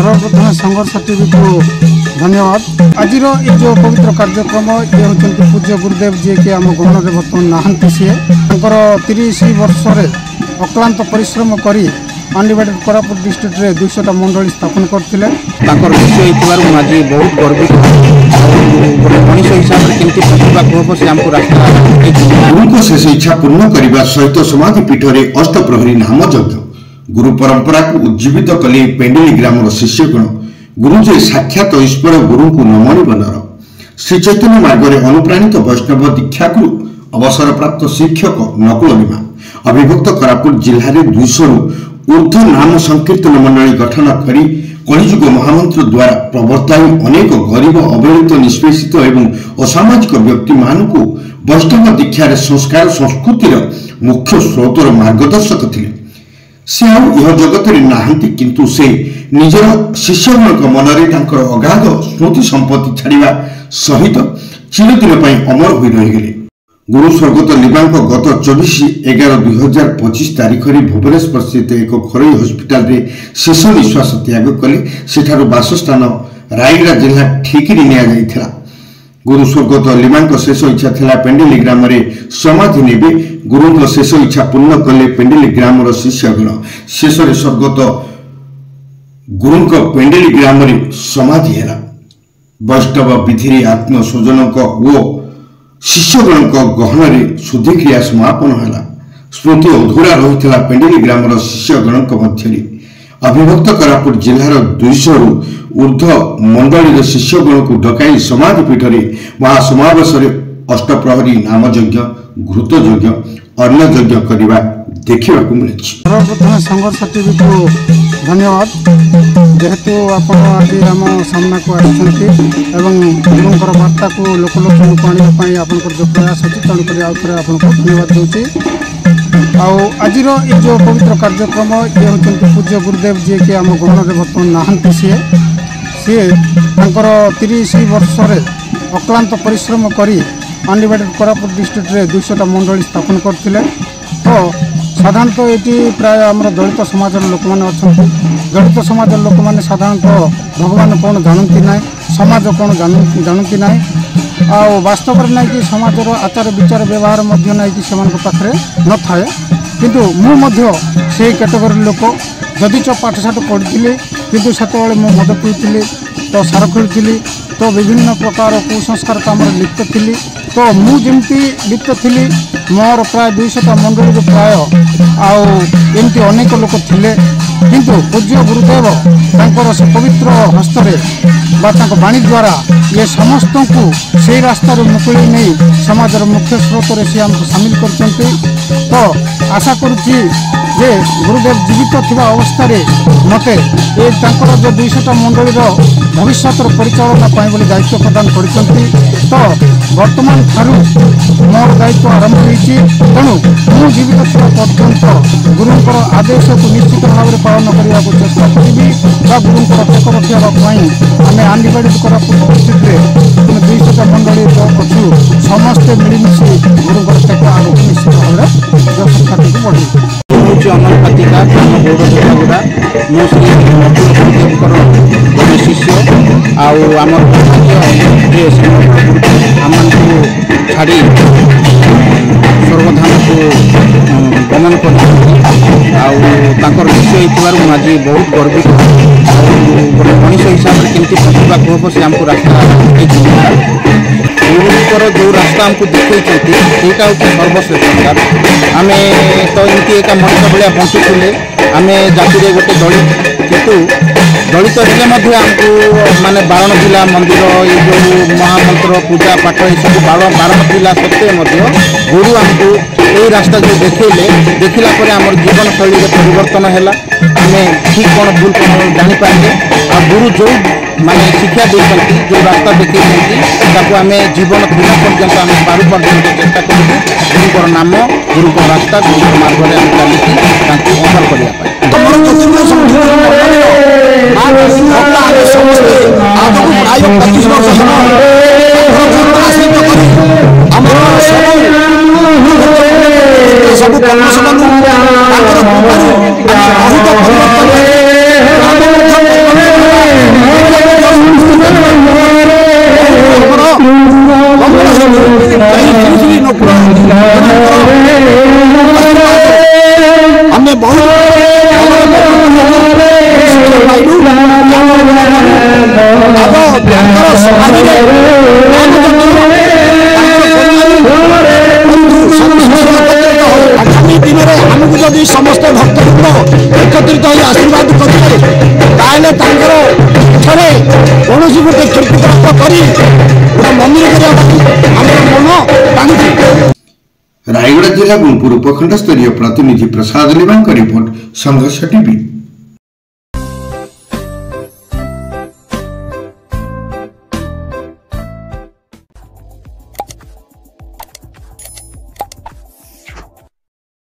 सर्वप्रथम संघर्ष टीवी को धन्यवाद। आज जो पवित्र कार्यक्रम ये होती पूज्य गुरुदेव जी के आम गहन में बर्तमान नहांती सी 30 वर्ष अक्लांत परिश्रम करी अनडिवाइडेड कोरापुट डिस्ट्रिक्ट रे 200टा मंडली स्थापन करथिले। ताकर विषय इतबार माजी बहुत गर्वित गोटे मनुष्य हिसाब से केमती प्रतिभा को से हमको रास्ता गुरुको शेष इच्छा पूर्ण करने सहित समाधि पीठ रे अष्टप्रहरी नाम यज्ञ गुरु परंपरा को उज्जीवित कले पेंडिली ग्रामर शिष्यगण गुरुजी साक्षात ईश्वर गुरु को नमणी बनर श्री चैतन्य मार्ग में अनुप्राणित वैष्णव दीक्षा गुरु अवसर प्राप्त शिक्षक नकुल मीमा अभिभक्त कोरापुट जिले में 200 ऊर्ध्व नाम संकीर्तन मंडली गठन करी कलिजुग महामंत्र द्वारा प्रवर्ताई अनेक गरीब अवहेलित निष्पेषित एवं असामाजिक व्यक्ति मान को वैष्णव दीक्षार संस्कार संस्कृतिर मुख्य स्रोतर मार्गदर्शक थे। से यह जगत नहांती किंतु से निजर शिष्यगण मनरे अगाध स्मृति संपत्ति छाड़ा सहित चिरदिन अमर हो रहीगले। गुरु स्वर्गत लिबांक गत 24/11/2025 तारीख में भुवनेश्वर स्थित एक घरोई हस्पिटाल रे शेष निश्वास त्याग कले। सेठारु बासस्थान रायगड़ा जिला ठिकिरी निया जाइथिला। गुरु स्वर्गत लिबांक शेष इच्छा थिला पेंडिली ग्राम रे समाधि नेबे। गुरुଙ୍କ शेष इच्छा पूर्ण कले पेंडिली ग्रामर शिष्यगण। शेष रे स्वर्गत गुरुଙ୍କ पेंडिली ग्राम रे समाधि हेला। वैष्णव विधि आत्मस्वजनक ओ शिष्यगण गहन शुद्धिक्रिया समापन है। स्मृति अधूरा रही पेंडिली ग्रामर शिष्यगण मध्य अभिभक्त कोरापुट जिलार 200 ऊर्ध्व मंडली शिष्यगण को डकाई समाधि पीठ में महासमावेश अष्टप्रहरी नाम यज्ञ घृत यज्ञ अन्न यज्ञ करने देखा मिले। सर्वप्रथम संघर्ष टीवी को धन्यवाद जेहेतु आप आज आम सामना को गुरुंर वार्ता को लोक लोक आने आप जो प्रयास अच्छी तेणुक आउे आपको धन्यवाद दूसरी। आज जो पवित्र कार्यक्रम ये होती पूज्य गुरुदेव जी के आम गहन में बर्तमान नहांती सी 30 वर्ष अक्लांत परिश्रम करी अनडिवाइडेड कोरापुट डिस्ट्रिक्ट रे 200टा मंडली स्थापन करथिले। तो साधारणतः ये प्राय आम दलित समाज लोक मैंने अच्छा दलित समाज लोक मैंने साधारणतः भगवान कौन जानती ना समाज कौन जानती ना वास्तव में ना कि समाज आचार विचार व्यवहार ना कि पाखे न थाए किंतु से कैटेगोरी लोक जदि पाठशाठ पढ़ी किंतु से मद पीती तो सार खेलुली तो विभिन्न प्रकार कुसंस्कार काम लिप्त थी। तो मुझे लिप्त थी मोर प्राय 200टा मंडली प्राय आमती अनेक लोक थे किंतु पूज्य गुरुदेव से पवित्र हस्तरे बाणी द्वारा ये समस्त को से रास्तार मुकुले नहीं समाज मुख्य स्रोत सी आमको सामिल कर। तो आशा करुच्ची जे गुरुदेव जीवित थिबा अवस्था मते ये जो 200टा मंडली भविष्य परिचालना बोली दायित्व प्रदान कर। तो वर्तमान ठारू मोर दायित्व आरंभ होती तेणु मु जीवित थिबा पर्यंत गुरुंकर आदेश को निश्चित भाव में पालन करने को चेष्टा करी गुरुंकर टेक रखापी आम अनडिवाइडेड कोरापुट डिस्ट्रिक्ट 200टा मंडली अच्छु समस्ते मिलमिशि गुरुंकर टेक आगे निश्चित भाव में ख्याति को बढ़े। अमल पातिका गौरगुड़ा मुझे गोटे शिष्य आमर आम छाड़ी सर्वधाम को गमन कर विषय इतबार आज बहुत गर्वित गोटे मनुष्य हिसाब से केमती प्रतिभा को से हमको रास्ता गुरुंकर जो रास्ता हमको देखते यहाँ हूँ सर्वश्रेष्ठ। आम तो एमती एक मनुष्य भाया बंचुले आम जाति गोटे दलित किंतु दलित हेल्ले आमको माने बारण जिला मंदिर ये जो महामंत्र पूजा पाठ ये सब बारण जिला सत्वे गुरु आमको यही रास्ता जो देखला आम जीवन शैली परिवर्तन है। आम ठीक कौन भूल कौन जापारे आ गुरु जो माने शिक्षा देते जो रास्ता देखते आम जीवन दिना पर्यंत आम पार पर्यंत चेष्टा करूँ गुरुंर नाम गुरुंर रास्ता गुरुंर मार्ग में आम चलती अमल सब ନାଇଡୁ ଆଗାମୀ ଦିନରେ ଆମକୁ ଯଦି ସମସ୍ତ ଭକ୍ତବୃନ୍ଦ ଏକତ୍ରିତ ହୋଇ ଆଶୀର୍ବାଦ କରିବେ ତାହେଲେ ତାଙ୍କର ପୀଠରେ କୌଣସି ଗୋଟେ କ୍ଷତିଗ୍ରସ୍ତ କରି ଗୋଟେ ମନ୍ଦିର କରିବା ପାଇଁ ଆମର ମନ ଟାଣୁଛି। ରାୟଗଡ଼ା ଜିଲ୍ଲା ଗୁଣପୁର ଉପଖଣ୍ଡ ସ୍ତରୀୟ ପ୍ରତିନିଧି ପ୍ରସାଦ ଲିମାଙ୍କ ରିପୋର୍ଟ ସଂଘର୍ଷ ଟିଭି।